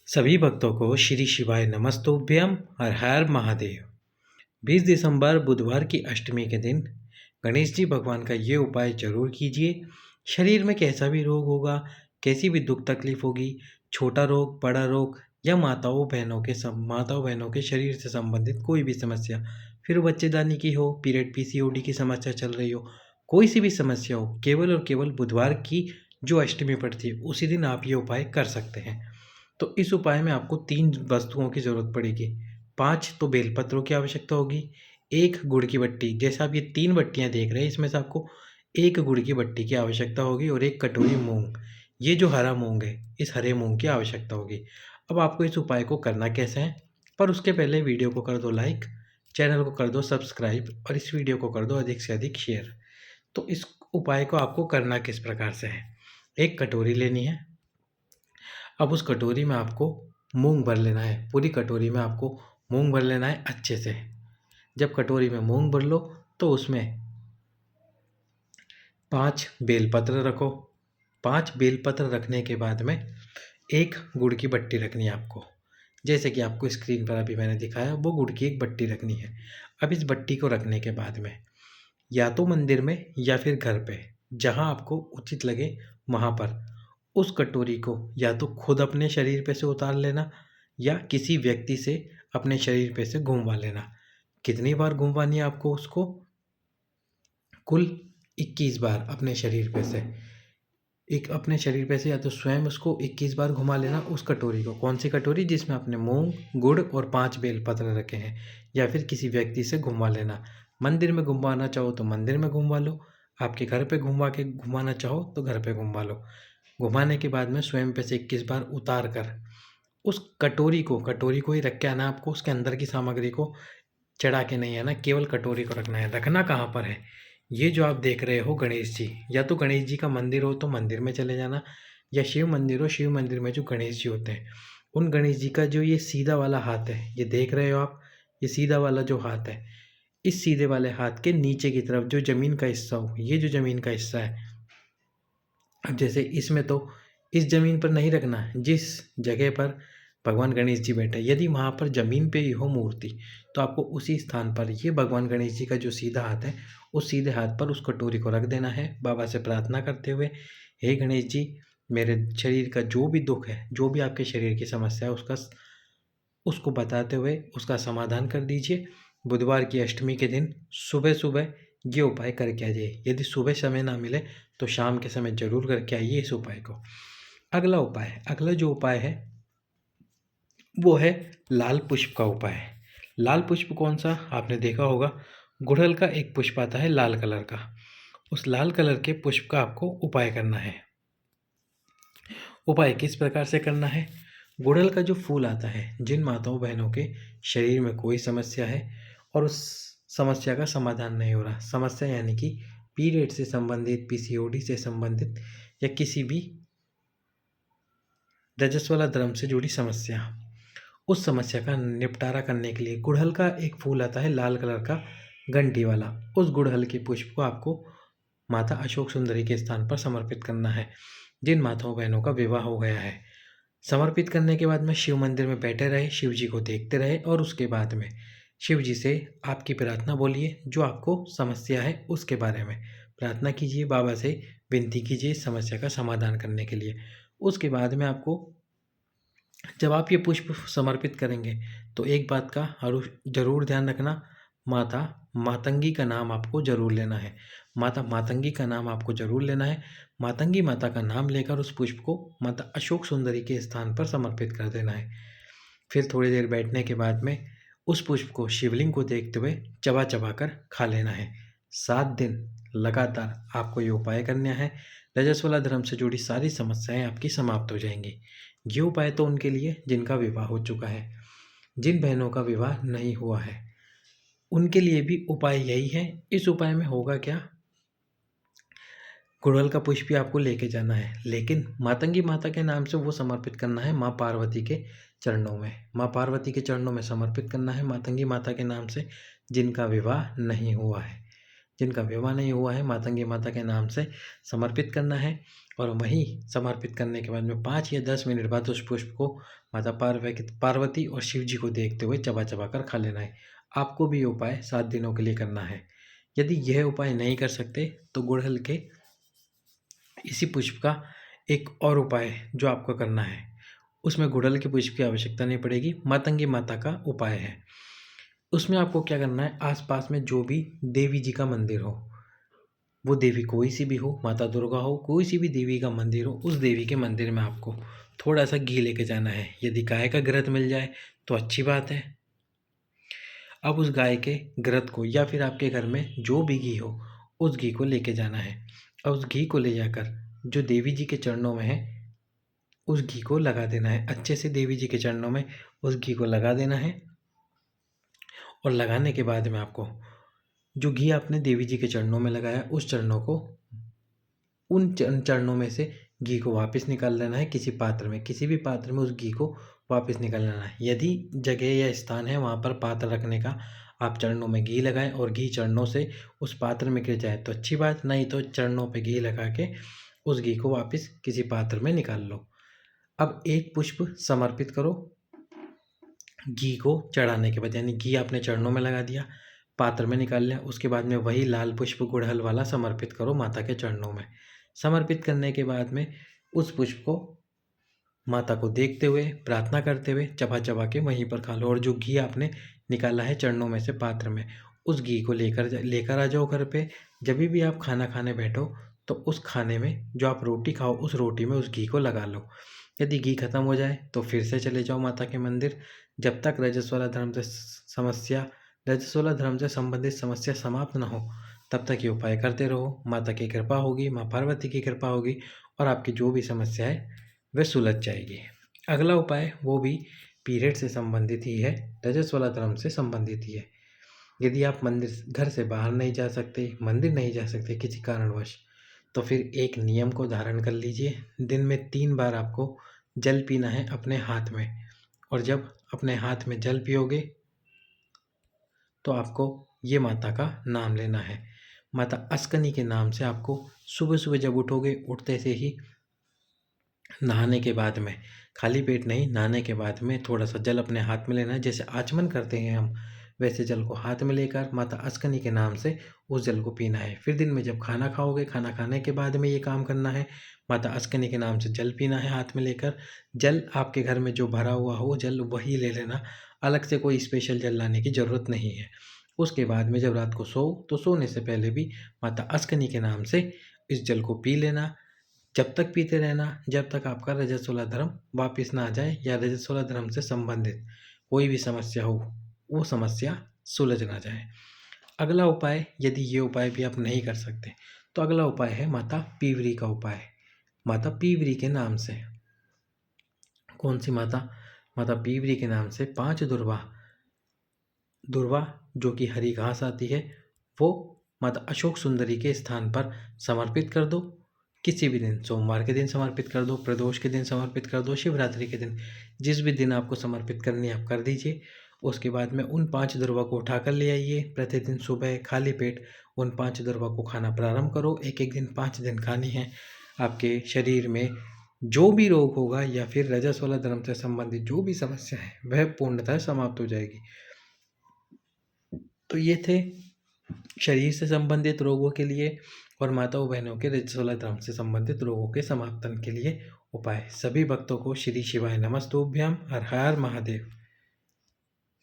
सभी भक्तों को श्री शिवाय नमस्तुभ्यम हर हर महादेव। 20 दिसंबर बुधवार की अष्टमी के दिन गणेश जी भगवान का ये उपाय जरूर कीजिए। शरीर में कैसा भी रोग होगा, कैसी भी दुख तकलीफ होगी, छोटा रोग बड़ा रोग या माताओं बहनों के शरीर से संबंधित कोई भी समस्या, फिर वो बच्चेदानी की हो, पीरियड पीसीओडी की समस्या चल रही हो, कोई सी भी समस्या हो, केवल और केवल बुधवार की जो अष्टमी पड़ती है उसी दिन आप ये उपाय कर सकते हैं। तो इस उपाय में आपको 3 वस्तुओं की ज़रूरत पड़ेगी। 5 तो बेलपत्रों की आवश्यकता होगी, 1 गुड़ की बट्टी, जैसे आप ये 3 बट्टियाँ देख रहे हैं इसमें से आपको 1 गुड़ की बट्टी की आवश्यकता होगी और 1 कटोरी मूँग। ये जो हरा मूँग है, इस हरे मूँग की आवश्यकता होगी। अब आपको इस उपाय को करना कैसे है, पर उसके पहले वीडियो को कर दो लाइक, चैनल को कर दो सब्सक्राइब और इस वीडियो को कर दो अधिक से अधिक शेयर। तो इस उपाय को आपको करना किस प्रकार से है, एक कटोरी लेनी है। अब उस कटोरी में आपको मूंग भर लेना है, पूरी कटोरी में आपको मूंग भर लेना है अच्छे से। जब कटोरी में मूंग भर लो तो उसमें 5 बेलपत्र रखो। 5 बेलपत्र रखने के बाद में 1 गुड़ की बट्टी रखनी है आपको, जैसे कि आपको स्क्रीन पर अभी मैंने दिखाया वो गुड़ की एक बट्टी रखनी है। अब इस बट्टी को रखने के बाद में या तो मंदिर में या फिर घर पे, जहाँ आपको उचित लगे वहाँ पर उस कटोरी को या तो खुद अपने शरीर पे से उतार लेना या किसी व्यक्ति से अपने शरीर पे से घुमवा लेना। कितनी बार घुमवानी है आपको उसको? कुल 21 बार अपने शरीर पे से। एक अपने शरीर पे से या तो स्वयं उसको 21 बार घुमा लेना उस कटोरी को। कौन सी कटोरी? जिसमें आपने मूंग, गुड़ और 5 बेलपत्र रखे हैं, या फिर किसी व्यक्ति से घुमा लेना। मंदिर में घुमवाना चाहो तो मंदिर में घुमवा लो, आपके घर पे घुमाना चाहो तो घर पे घुमवा लो। घुमाने के बाद में स्वयं पे से 21 बार उतार कर उस कटोरी को ही रख के आना आपको। उसके अंदर की सामग्री को चढ़ा के नहीं आना, केवल कटोरी को रखना है। रखना कहाँ पर है? ये जो आप देख रहे हो गणेश जी, या तो गणेश जी का मंदिर हो तो मंदिर में चले जाना, या शिव मंदिर हो, शिव मंदिर में जो गणेश जी होते हैं उन गणेश जी का जो ये सीधा वाला हाथ है, ये देख रहे हो आप, ये सीधा वाला जो हाथ है, इस सीधे वाले हाथ के नीचे की तरफ जो ज़मीन का हिस्सा हो, ये जो ज़मीन का हिस्सा है, अब जैसे इसमें तो इस ज़मीन पर नहीं रखना है, जिस जगह पर भगवान गणेश जी बैठे, यदि वहाँ पर ज़मीन पे ही हो मूर्ति तो आपको उसी स्थान पर ये भगवान गणेश जी का जो सीधा हाथ है उस सीधे हाथ पर उस कटोरी को रख देना है, बाबा से प्रार्थना करते हुए, हे गणेश जी, मेरे शरीर का जो भी दुख है, जो भी आपके शरीर की समस्या है उसको बताते हुए उसका समाधान कर दीजिए। बुधवार की अष्टमी के दिन सुबह सुबह ये उपाय करके आ जाइए। यदि सुबह समय ना मिले तो शाम के समय जरूर करके आइए इस उपाय को। अगला जो उपाय है वो है लाल पुष्प का उपाय। लाल पुष्प कौन सा? आपने देखा होगा, गुड़हल का एक पुष्प आता है लाल कलर का, उस लाल कलर के पुष्प का आपको उपाय करना है। उपाय किस प्रकार से करना है? गुड़हल का जो फूल आता है, जिन माताओं बहनों के शरीर में कोई समस्या है और उस समस्या का समाधान नहीं हो रहा, समस्या यानी कि पीरियड से संबंधित, पीसीओडी से संबंधित या किसी भी रजस्वला धर्म से जुड़ी समस्या, उस समस्या का निपटारा करने के लिए गुड़हल का एक फूल आता है लाल कलर का, घंटी वाला। उस गुड़हल के पुष्प को आपको माता अशोक सुंदरी के स्थान पर समर्पित करना है, जिन माताओं बहनों का विवाह हो गया है। समर्पित करने के बाद में शिव मंदिर में बैठे रहे, शिव जी को देखते रहे और उसके बाद में शिव जी से आपकी प्रार्थना बोलिए, जो आपको समस्या है उसके बारे में प्रार्थना कीजिए, बाबा से विनती कीजिए इस समस्या का समाधान करने के लिए। उसके बाद में आपको, जब आप ये पुष्प समर्पित करेंगे तो एक बात का जरूर ध्यान रखना, माता मातंगी का नाम आपको जरूर लेना है। माता मातंगी का नाम आपको जरूर लेना है। मातंगी माता का नाम लेकर उस पुष्प को माता अशोक सुंदरी के स्थान पर समर्पित कर देना है। फिर थोड़ी देर बैठने के बाद में उस पुष्प को शिवलिंग को देखते हुए चबा चबा कर खा लेना है। 7 दिन लगातार आपको ये उपाय करना है। रजस्वला धर्म से जुड़ी सारी समस्याएं आपकी समाप्त हो जाएंगी। ये उपाय तो उनके लिए जिनका विवाह हो चुका है, जिन बहनों का विवाह नहीं हुआ है उनके लिए भी उपाय यही है। इस उपाय में होगा क्या, गुड़हल का पुष्प भी आपको लेके जाना है, लेकिन मातंगी माता के नाम से वो समर्पित करना है माँ पार्वती के चरणों में। माँ पार्वती के चरणों में समर्पित करना है मातंगी माता के नाम से, जिनका विवाह नहीं हुआ है। जिनका विवाह नहीं हुआ है मातंगी माता के नाम से समर्पित करना है। और वहीं समर्पित करने के बाद में 5 या 10 मिनट बाद उस पुष्प को माता पार्वती और शिव जी को देखते हुए चबा चबा कर खा लेना है। आपको भी ये उपाय 7 दिनों के लिए करना है। यदि यह उपाय नहीं कर सकते तो गुड़हल के इसी पुष्प का एक और उपाय जो आपको करना है, उसमें गुड़हल के पुष्प की आवश्यकता नहीं पड़ेगी, मातंगी माता का उपाय है। उसमें आपको क्या करना है, आसपास में जो भी देवी जी का मंदिर हो, वो देवी कोई सी भी हो, माता दुर्गा हो, कोई सी भी देवी का मंदिर हो, उस देवी के मंदिर में आपको थोड़ा सा घी लेके जाना है। यदि गाय का घृत मिल जाए तो अच्छी बात है। अब उस गाय के घृत को या फिर आपके घर में जो भी घी हो, उस घी को लेके जाना है और उस घी को ले जाकर जो देवी जी के चरणों में है, उस घी को लगा देना है। अच्छे से देवी जी के चरणों में उस घी को लगा देना है और लगाने के बाद में आपको जो घी आपने देवी जी के चरणों में लगाया, उस चरणों को उन चरणों में से घी को वापस निकाल लेना है किसी पात्र में, किसी भी पात्र में उस घी को वापस निकाल लेना है। यदि जगह या स्थान है वहाँ पर पात्र रखने का, आप चरणों में घी लगाएं और घी चरणों से उस पात्र में गिर जाए तो अच्छी बात, नहीं तो चरणों पे घी लगा के उस घी को वापस किसी पात्र में निकाल लो। अब एक पुष्प समर्पित करो घी को चढ़ाने के बाद, यानी घी आपने चरणों में लगा दिया, पात्र में निकाल लिया, उसके बाद में वही लाल पुष्प गुड़हल वाला समर्पित करो माता के चरणों में। समर्पित करने के बाद में उस पुष्प को माता को देखते हुए, प्रार्थना करते हुए चबा चबा के वहीं पर खा लो। और जो घी आपने निकाला है चरणों में से पात्र में, उस घी को लेकर आ जाओ घर पे। जब भी आप खाना खाने बैठो तो उस खाने में जो आप रोटी खाओ, उस रोटी में उस घी को लगा लो। यदि घी खत्म हो जाए तो फिर से चले जाओ माता के मंदिर। जब तक रजस्वला धर्म से संबंधित समस्या समाप्त न हो, तब तक ये उपाय करते रहो। माता की कृपा होगी, माँ पार्वती की कृपा होगी और आपकी जो भी समस्या है वह सुलझ जाएगी। अगला उपाय वो भी पीरियड से संबंधित ही है, रजस्वला धर्म से संबंधित ही है। यदि आप घर से बाहर नहीं जा सकते, मंदिर नहीं जा सकते किसी कारणवश, तो फिर एक नियम को धारण कर लीजिए। दिन में 3 बार आपको जल पीना है अपने हाथ में, और जब अपने हाथ में जल पियोगे तो आपको ये माता का नाम लेना है। माता अस्कनी के नाम से आपको सुबह सुबह जब उठोगे, उठते से ही नहाने के बाद में, खाली पेट नहीं, नहाने के बाद में थोड़ा सा जल अपने हाथ में लेना है। जैसे आचमन करते हैं हम, वैसे जल को हाथ में लेकर माता अस्कनी के नाम से उस जल को पीना है। फिर दिन में जब खाना खाओगे, खाना खाने के बाद में ये काम करना है, माता अस्कनी के नाम से जल पीना है हाथ में लेकर। जल आपके घर में जो भरा हुआ हो जल वही ले लेना, अलग से कोई स्पेशल जल लाने की ज़रूरत नहीं है। उसके बाद में जब रात को तो सोने से पहले भी माता अस्कनी के नाम से इस जल को पी लेना। जब तक पीते रहना जब तक आपका रजस्वला धर्म वापस ना आ जाए या रजस्वला धर्म से संबंधित कोई भी समस्या हो, वो समस्या सुलझ ना जाए। अगला उपाय, यदि ये उपाय भी आप नहीं कर सकते तो अगला उपाय है माता पीवरी का उपाय। माता पीवरी के नाम से, कौन सी माता? माता पीवरी के नाम से 5 दुर्वा जो कि हरी घास आती है, वो माता अशोक सुंदरी के स्थान पर समर्पित कर दो। किसी भी दिन, सोमवार के दिन समर्पित कर दो, प्रदोष के दिन समर्पित कर दो, शिवरात्रि के दिन, जिस भी दिन आपको समर्पित करनी है आप कर दीजिए। उसके बाद में उन 5 दुर्वा को उठाकर ले आइए। प्रतिदिन सुबह खाली पेट उन 5 दुर्वा को खाना प्रारंभ करो। एक एक दिन 5 दिन खानी है। आपके शरीर में जो भी रोग होगा या फिर रजस्वला धर्म से संबंधित जो भी समस्या है वह पूर्णतः समाप्त हो जाएगी। तो ये थे शरीर से संबंधित रोगों के लिए और माताओं बहनों के रजस्वला धर्म से संबंधित रोगों के समाप्तन के लिए उपाय। सभी भक्तों को श्री शिवाय नमस्तुभ्याम। हर हर महादेव।